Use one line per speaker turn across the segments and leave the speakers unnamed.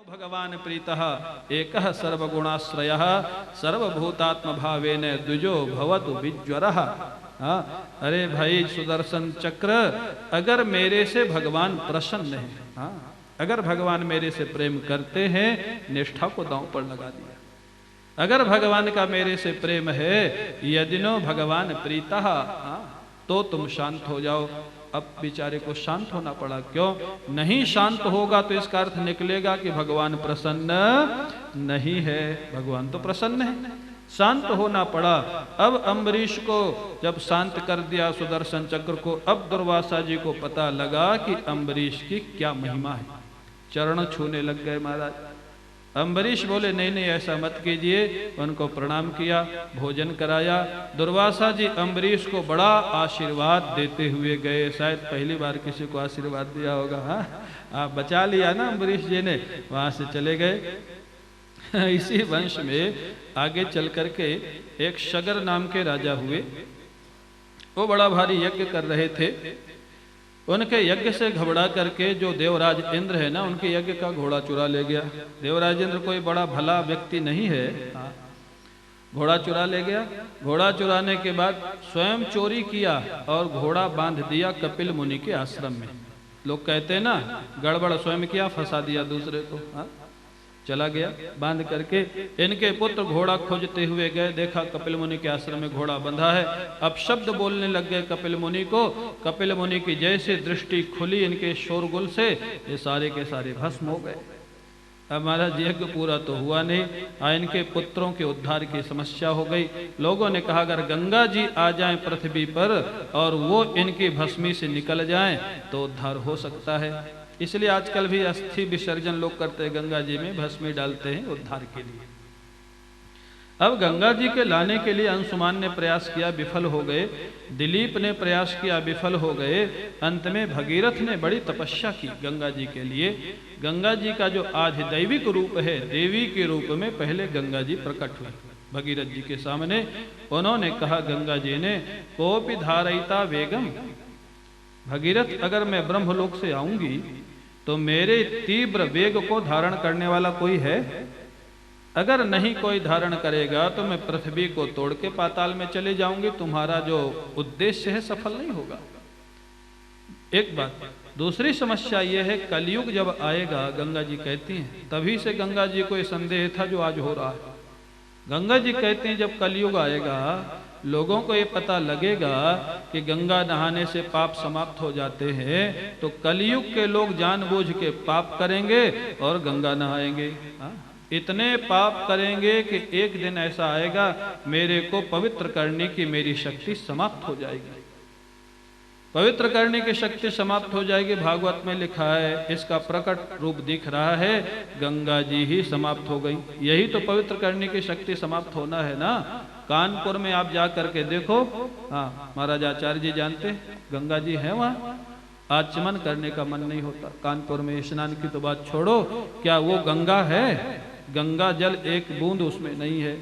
भगवान प्रीतः एकः सर्वगुणाश्रयः सर्वभूतात्म भावेन द्विजो भवतु विज्वरः। अरे भाई सुदर्शन चक्र, अगर मेरे से भगवान प्रसन्न है, अगर भगवान मेरे से प्रेम करते हैं, निष्ठा को दांव पर लगा दिया। अगर भगवान का मेरे से प्रेम है, यदिनो भगवान प्रीतः, तो तुम शांत हो जाओ। अब बेचारे को शांत होना पड़ा। क्यों नहीं शांत होगा? तो इसका अर्थ निकलेगा कि भगवान प्रसन्न नहीं है। भगवान तो प्रसन्न है, शांत होना पड़ा। अब अम्बरीश को जब शांत कर दिया सुदर्शन चक्र को, अब दुर्वासा जी को पता लगा कि अम्बरीश की क्या महिमा है। चरण छूने लग गए महाराज। अम्बरीश बोले नहीं नहीं ऐसा मत कीजिए। उनको प्रणाम किया, भोजन कराया। दुर्वासा जी अम्बरीश को बड़ा आशीर्वाद देते हुए गए। शायद पहली बार किसी को आशीर्वाद दिया होगा। आप बचा लिया ना अम्बरीश जी ने। वहां से चले गए। इसी वंश में आगे चल करके एक शगर नाम के राजा हुए। वो बड़ा भारी यज्ञ कर रहे थे। उनके यज्ञ से घबरा करके जो देवराज इंद्र है ना, उनके यज्ञ का घोड़ा चुरा ले गया। देवराज इंद्र कोई बड़ा भला व्यक्ति नहीं है, घोड़ा चुरा ले गया। घोड़ा चुराने के बाद स्वयं चोरी किया और घोड़ा बांध दिया कपिल मुनि के आश्रम में। लोग कहते हैं ना, गड़बड़ स्वयं किया, फंसा दिया दूसरे को। चला गया बांध करके। इनके पुत्र घोड़ा खोजते हुए गए, देखा कपिल मुनि के आश्रम में घोड़ा बंधा है। अब शब्द बोलने लग गए कपिल मुनि को। कपिल मुनि की जैसे दृष्टि खुली इनके शोरगुल से, ये सारे के सारे भस्म हो गए। अब महाराज यज्ञ पूरा तो हुआ नहीं, इनके पुत्रों के उद्धार की समस्या हो गई। लोगों ने कहा अगर गंगा जी आ जाएं पृथ्वी पर और वो इनकी भस्मी से निकल जाएं तो उद्धार हो सकता है। इसलिए आजकल भी अस्थि विसर्जन लोग करते हैं, गंगा जी में भस्मी डालते हैं उद्धार के लिए। अब गंगा जी के लाने के लिए अंशुमान ने प्रयास किया, विफल हो गए। दिलीप ने प्रयास किया, विफल हो गए। अंत में भगीरथ ने बड़ी तपस्या की गंगा जी के लिए। गंगा जी का जो आधिदैविक रूप है, देवी के रूप में पहले गंगा जी प्रकट हुई भगीरथ जी के सामने। उन्होंने कहा गंगा जी ने, कोपि धारयिता वेगम, भगीरथ अगर मैं ब्रह्मलोक से आऊंगी तो मेरे तीव्र वेग को धारण करने वाला कोई है? अगर नहीं कोई धारण करेगा तो मैं पृथ्वी को तोड़ के पाताल में चले जाऊंगी। तुम्हारा जो उद्देश्य है सफल नहीं होगा। एक बात। दूसरी समस्या यह है, कलयुग जब आएगा, गंगा जी कहती हैं, तभी से गंगा जी को यह संदेह था जो आज हो रहा है। गंगा जी कहते हैं जब कलयुग आएगा, लोगों को ये पता लगेगा कि गंगा नहाने से पाप समाप्त हो जाते हैं, तो कलयुग के लोग जानबूझ के पाप करेंगे और गंगा नहाएंगे। इतने पाप करेंगे कि एक दिन ऐसा आएगा मेरे को पवित्र करने की मेरी शक्ति समाप्त हो जाएगी। पवित्र करने की शक्ति समाप्त हो जाएगी। भागवत में लिखा है, इसका प्रकट रूप दिख रहा है, गंगा जी ही समाप्त हो गई। यही तो पवित्र करने की शक्ति समाप्त होना है ना। कानपुर में आप जा करके देखो, महाराज आचार्य जी जानते, गंगा जी है वहां, आचमन करने का मन नहीं होता। कानपुर में स्नान की तो बात छोड़ो, क्या वो गंगा है? गंगा जल एक बूंद उसमें नहीं है।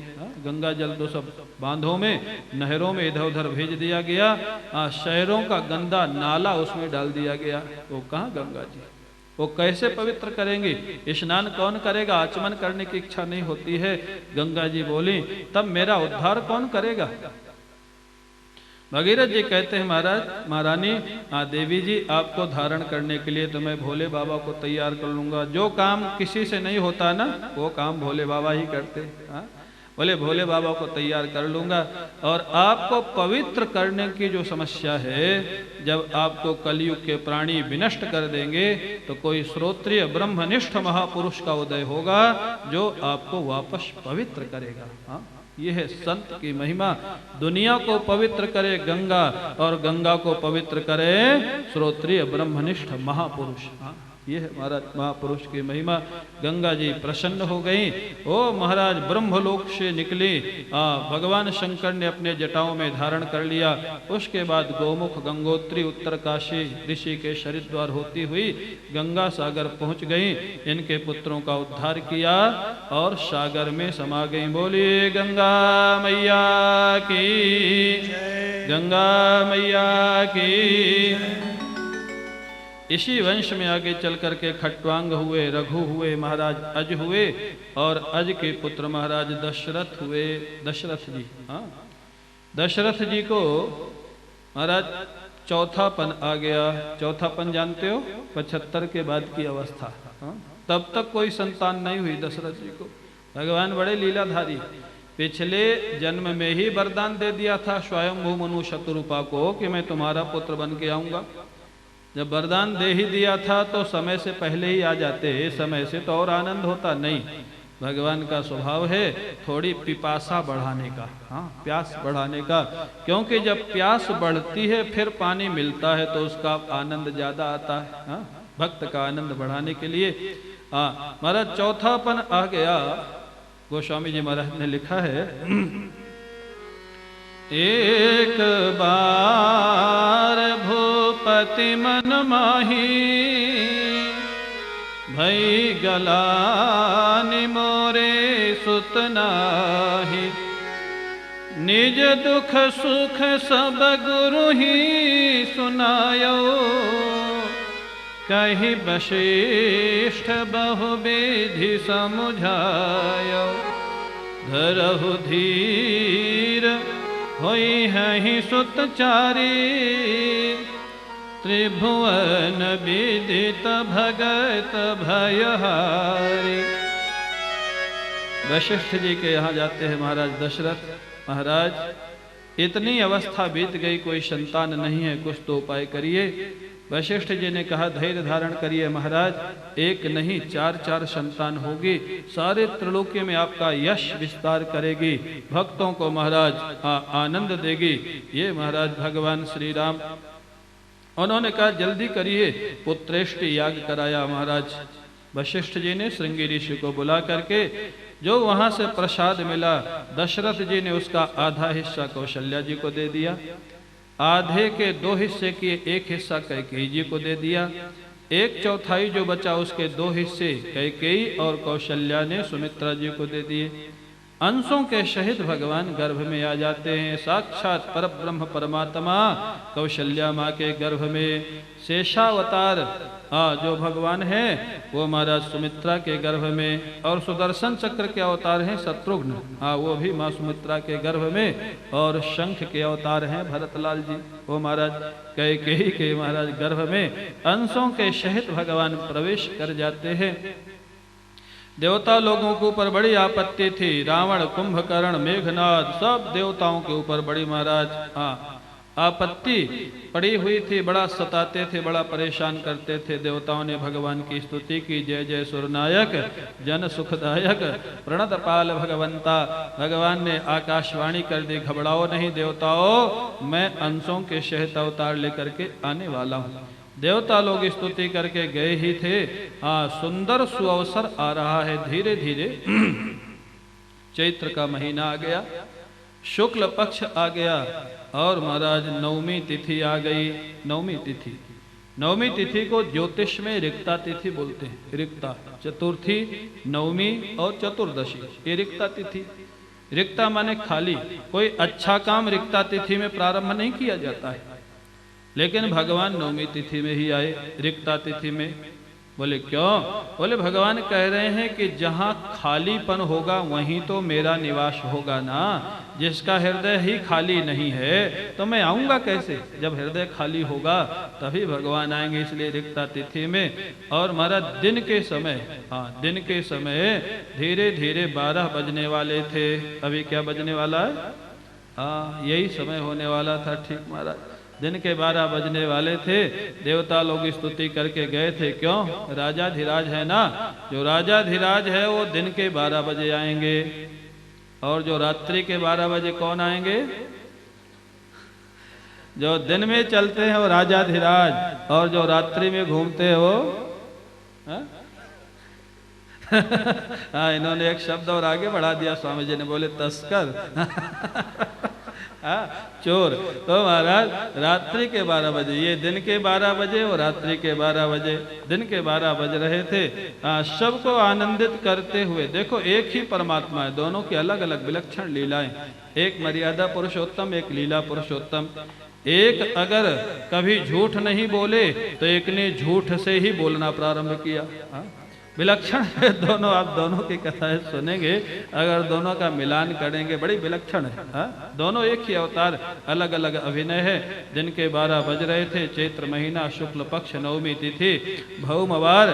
गंगा जल तो सब बांधों में, नहरों में इधर उधर भेज दिया गया। शहरों का गंदा नाला उसमें डाल दिया गया। वो कहाँ गंगा जी? वो कैसे पवित्र करेंगे? स्नान कौन करेगा? आचमन करने की इच्छा नहीं होती है। गंगा जी बोली, तब मेरा उद्धार कौन करेगा? भगीरथ जी कहते हैं, महाराज महारानी, देवी जी आपको धारण करने के लिए तो मैं भोले बाबा को तैयार कर लूंगा। जो काम किसी से नहीं होता ना, वो काम भोले बाबा ही करते। बोले भोले बाबा को तैयार कर लूंगा। और आपको पवित्र करने की जो समस्या है, जब आपको कलयुग के प्राणी विनष्ट कर देंगे तो कोई श्रोत्रिय ब्रह्मनिष्ठ महापुरुष का उदय होगा जो आपको वापस पवित्र करेगा। ये है संत की महिमा। दुनिया को पवित्र करे गंगा और गंगा को पवित्र करे श्रोत्रिय ब्रह्मनिष्ठ महापुरुष। ये है महाराज महापुरुष की महिमा। गंगा जी प्रसन्न हो गई। ओ महाराज ब्रह्मलोक से निकली, भगवान शंकर ने अपने जटाओं में धारण कर लिया। उसके बाद गोमुख, गंगोत्री, उत्तरकाशी, ऋषि के हरिद्वार होती हुई गंगा सागर पहुंच गई। इनके पुत्रों का उद्धार किया और सागर में समा गई। बोली गंगा मैया की, गंगा मैया की। इसी वंश में आगे चल करके खट्वांग हुए, रघु हुए, महाराज अज हुए, और अज के पुत्र महाराज दशरथ हुए। दशरथ जी, हाँ, दशरथ जी को महाराज चौथापन आ गया। चौथापन जानते हो, 75 के बाद की अवस्था। हाँ? तब तक कोई संतान नहीं हुई दशरथ जी को। भगवान बड़े लीलाधारी, पिछले जन्म में ही वरदान दे दिया था स्वयंभू मनु शतरूपा को कि मैं तुम्हारा पुत्र बन के आऊंगा। जब वरदान दे ही दिया था तो समय से पहले ही आ जाते, समय से तो और आनंद होता नहीं। भगवान का स्वभाव है थोड़ी पिपासा बढ़ाने का, हाँ, प्यास बढ़ाने का, क्योंकि जब प्यास बढ़ती है फिर पानी मिलता है तो उसका आनंद ज्यादा आता है। हाँ? भक्त का आनंद बढ़ाने के लिए महाराज चौथापन आ गया। गोस्वामी जी महाराज ने लिखा है, एक बार भूपति मन माही, भई गलानि मोरे सुत नाही। निज दुख सुख सब गुरु ही सुनायो, कहि वशिष्ठ बहुविधि समुझायो। धरहु धीर होई हहि सुत चारी, त्रिभुवन विदित भगत भयहारी। वशिष्ठ जी के यहाँ जाते हैं महाराज दशरथ। महाराज इतनी अवस्था बीत गई, कोई संतान नहीं है, कुछ तो उपाय करिए। वशिष्ठ जी ने कहा धैर्य धारण करिए महाराज, एक नहीं 4 संतान होगी, सारे त्रिलोकी में आपका यश विस्तार करेगी, भक्तों को महाराज आनंद देगी। ये महाराज भगवान श्री राम, उन्होंने कहा जल्दी करिए। पुत्रेष्टि याग कराया महाराज वशिष्ठ जी ने श्रृंगी ऋषि को बुला करके। जो वहां से प्रसाद मिला, दशरथ जी ने उसका आधा हिस्सा कौशल्या जी को दे दिया, आधे के 2 हिस्से किए 1 हिस्सा कैकेयी जी को दे दिया, 1/4 जो बचा उसके 2 हिस्से कैकेयी और कौशल्या ने सुमित्रा जी को दे दिए। अंशों के सहित भगवान गर्भ में आ जाते हैं। साक्षात परब्रह्म परमात्मा कौशल्या माँ के गर्भ में, शेषावतार जो भगवान है वो महाराज सुमित्रा के गर्भ में, और सुदर्शन चक्र के अवतार हैं शत्रुघ्न, वो भी माँ सुमित्रा के गर्भ में, और शंख के अवतार हैं भरतलाल जी, वो महाराज कैकेयी के महाराज गर्भ में। अंशों के सहित भगवान प्रवेश कर जाते हैं। देवता लोगों के ऊपर बड़ी आपत्ति थी, रावण, कुंभकर्ण, मेघनाद, सब देवताओं के ऊपर बड़ी महाराज आपत्ति पड़ी हुई थी, बड़ा सताते थे, बड़ा परेशान करते थे। देवताओं ने भगवान की स्तुति की, जय जय सुरनायक जन सुखदायक प्रणत पाल भगवंता। भगवान ने आकाशवाणी कर दी, घबराओ नहीं देवताओं, मैं अंशों के सहित अवतार लेकर के आने वाला हूँ। देवता लोग स्तुति करके गए ही थे। सुंदर सुअवसर आ रहा है धीरे धीरे। चैत्र का महीना आ गया, शुक्ल पक्ष आ गया, और महाराज नवमी तिथि आ गई। नवमी तिथि को ज्योतिष में रिक्ता तिथि बोलते हैं। रिक्ता, चतुर्थी, नवमी और चतुर्दशी, ये रिक्ता तिथि। रिक्ता माने खाली, कोई अच्छा काम रिक्ता तिथि में प्रारंभ नहीं किया जाता है, लेकिन भगवान नवमी तिथि में ही आए, रिक्ता तिथि में। बोले क्यों? बोले भगवान कह रहे हैं कि जहाँ खालीपन होगा वहीं तो मेरा निवास होगा ना। जिसका हृदय ही खाली नहीं है तो मैं आऊंगा कैसे? जब हृदय खाली होगा तभी भगवान आएंगे, इसलिए रिक्ता तिथि में। और महाराज दिन के समय धीरे धीरे 12 बजने वाले थे। अभी क्या बजने वाला है? यही समय होने वाला था, ठीक महाराज। दिन के 12 बजने वाले थे। देवता लोग स्तुति करके गए थे, क्यों? राजा धीराज है ना, जो राजा धीराज है वो दिन के 12 बजे आएंगे, और जो रात्रि के 12 बजे कौन आएंगे? जो दिन में चलते हैं वो राजा धीराज, और जो रात्रि में घूमते हैं वो इन्होंने एक शब्द और आगे बढ़ा दिया स्वामी जी ने, बोले तस्कर चोर। तो महाराज रात्रि के 12 बजे, ये दिन के 12 बजे और रात्रि के 12 बजे, दिन के 12 बज रहे थे। सबको आनंदित करते हुए, देखो एक ही परमात्मा है, दोनों की अलग अलग विलक्षण लीलाएं, एक मर्यादा पुरुषोत्तम, एक लीला पुरुषोत्तम। एक अगर कभी झूठ नहीं बोले तो एक ने झूठ से ही बोलना प्रारंभ किया। विलक्षण है दोनों, आप दोनों की कथाएं सुनेंगे, अगर दोनों का मिलान करेंगे बड़ी विलक्षण है। दोनों एक ही अवतार, अलग अलग अभिनय है। दिन के 12 बज रहे थे, चैत्र महीना, शुक्ल पक्ष, नवमी तिथि, भौमवार।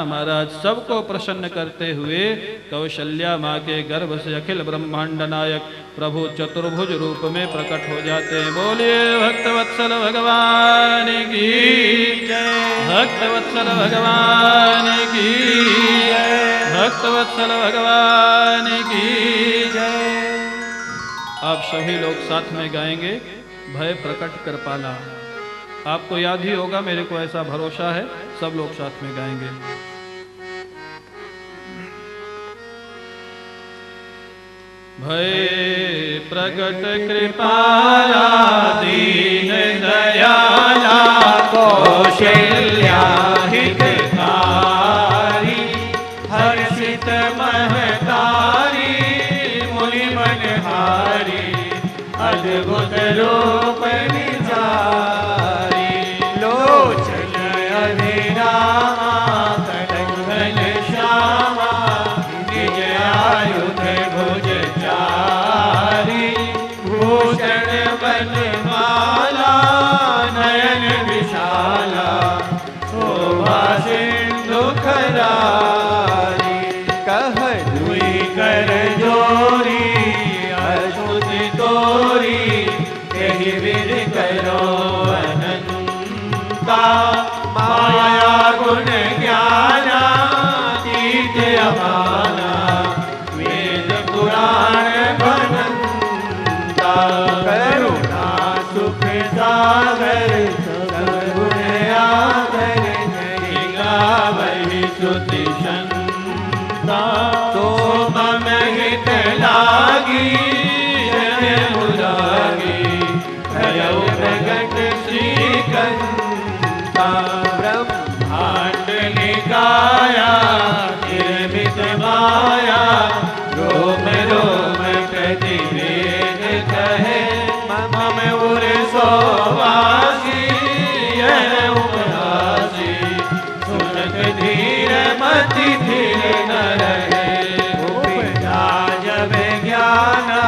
महाराज सबको प्रसन्न करते हुए कौशल्या माँ के गर्भ से अखिल ब्रह्मांड नायक प्रभु चतुर्भुज रूप में प्रकट हो जाते हैं। बोलिए भक्तवत्सल भगवान की जय, भक्तवत्सल भगवान की जय, भक्तवत्सल भगवान की जय। आप सभी लोग साथ में गाएंगे, भय प्रकट कर पाला। आपको याद ही होगा, मेरे को ऐसा भरोसा है, सब लोग साथ में गाएंगे। भय प्रकट कृपाला दीन दयाला कौशल्या हितकारी, हर्षित महतारी मुनि मनहारी, अद्भुत रूप निजारी, लोचन अभिरामा कटंगन श्यामा, निज आयुध भुज चारी, भूषण बनमाला नयन विशाला, शोभा सिंधु खरारी, कह दुई कर जोरी अस्तुति तोरी, यही विध करो अनंता, माया गुण ज्ञाना तीत अमाना, वेद पुराण बनंता, करुणा सुख सागर सगुण आगर, गावहि स्तुति संता, तो मम हित लागी जय मुरारी, भयउ प्रगट श्रीकंता, ब्रह्मांड निकाया निर्मित माया, रोम रोम प्रतिवेद कहे, मम उर सोवासी यह उपरासी, सुनत धीर मति धीर न रहे, उपजा जब ज्ञाना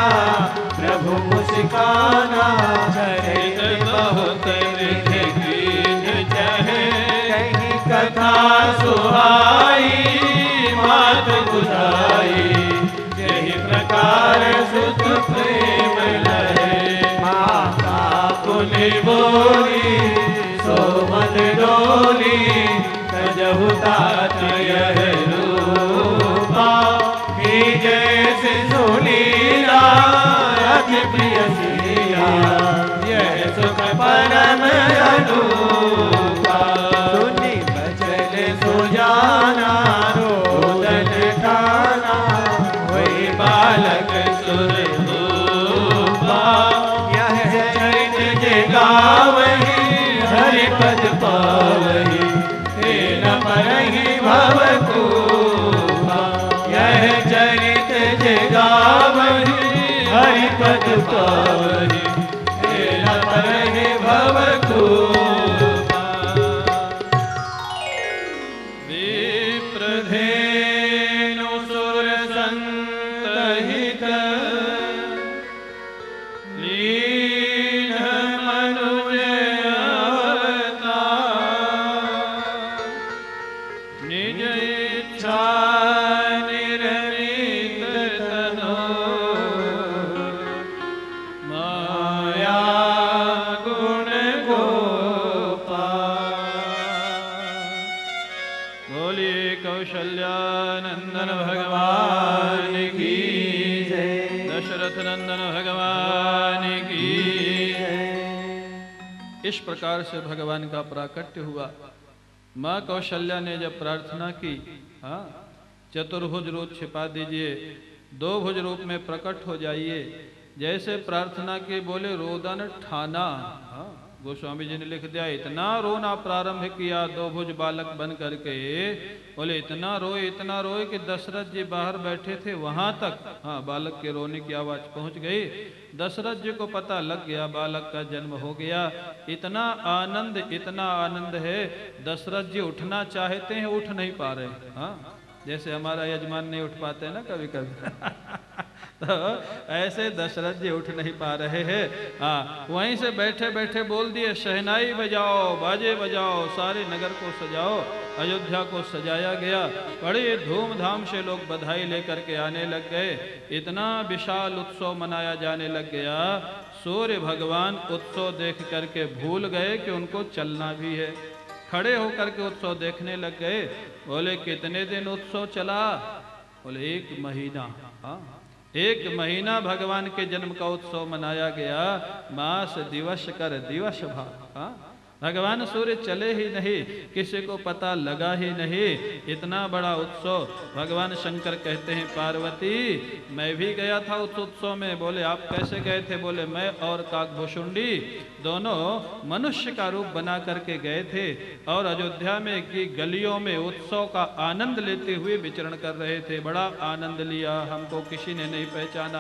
प्रभु मुस्काना, चरित बहुत विध कीन चहे, कहीं कथा सुहाई मात बुझाई, यही प्रकार सुत प्रेम लहे, माता पुनि बोली सो मत डोली, तजहु तात यह रूपा, ही जैसे सुनीला अति प्रिय सिया, यह सुख परम अनूपा, सुनी बचन सुजाना रोदन खाना, वही बालक सुरभूपा, यह चरित जगावहि हरिपद पावहि, हे न परहि भवकूपा, यह चरित जगावहि हरिपद पावहि, हे न परहि भवकूपा। विप्रधेनु सुर संत हित, लीन मनुज अवतार, निज इच्छा निर्मित तनो, माया गुण गोपाल। बोलिए कौशल्या नंदन भगवान की जय, दशरथ नंदन भगवान की जय। इस प्रकार से भगवान का प्राकट्य हुआ। माँ कौशल्या ने जब प्रार्थना की, चतुर्भुज रूप छिपा दीजिए, 2 भुज रूप में प्रकट हो जाइए, जैसे प्रार्थना की बोले रोदन ठाना, गोस्वामी जी ने लिख दिया, इतना रोना प्रारंभ किया दो भुज बालक बन करके, बोले इतना रोए कि दशरथ जी बाहर बैठे थे वहां तक, हाँ, बालक के रोने की आवाज पहुंच गई। दशरथ जी को पता लग गया बालक का जन्म हो गया। इतना आनंद है, दशरथ जी उठना चाहते हैं, उठ नहीं पा रहे। हाँ, जैसे हमारा यजमान नहीं उठ पाते हैं ना कभी कभी तो ऐसे दशरथ जी उठ नहीं पा रहे हैं। हाँ, वहीं से बैठे बैठे बोल दिए, शहनाई बजाओ, बाजे बजाओ, सारे नगर को सजाओ। अयोध्या को सजाया गया, बड़े धूमधाम से लोग बधाई लेकर के आने लग गए। इतना विशाल उत्सव मनाया जाने लग गया, सूर्य भगवान उत्सव देख करके भूल गए कि उनको चलना भी है। खड़े होकर के उत्सव देखने लग गए। बोले कितने दिन उत्सव चला? बोले 1 महीना। हाँ, 1 महीना भगवान के जन्म का उत्सव मनाया गया। मास दिवस कर दिवस भा। हाँ, भगवान सूर्य चले ही नहीं, किसी को पता लगा ही नहीं। इतना बड़ा उत्सव। भगवान शंकर कहते हैं, पार्वती मैं भी गया था उस उत्सव में। बोले आप कैसे गए थे? बोले मैं और काकभुशुंडी दोनों मनुष्य का रूप बना करके गए थे और अयोध्या में की गलियों में उत्सव का आनंद लेते हुए विचरण कर रहे थे। बड़ा आनंद लिया, हमको किसी ने नहीं पहचाना।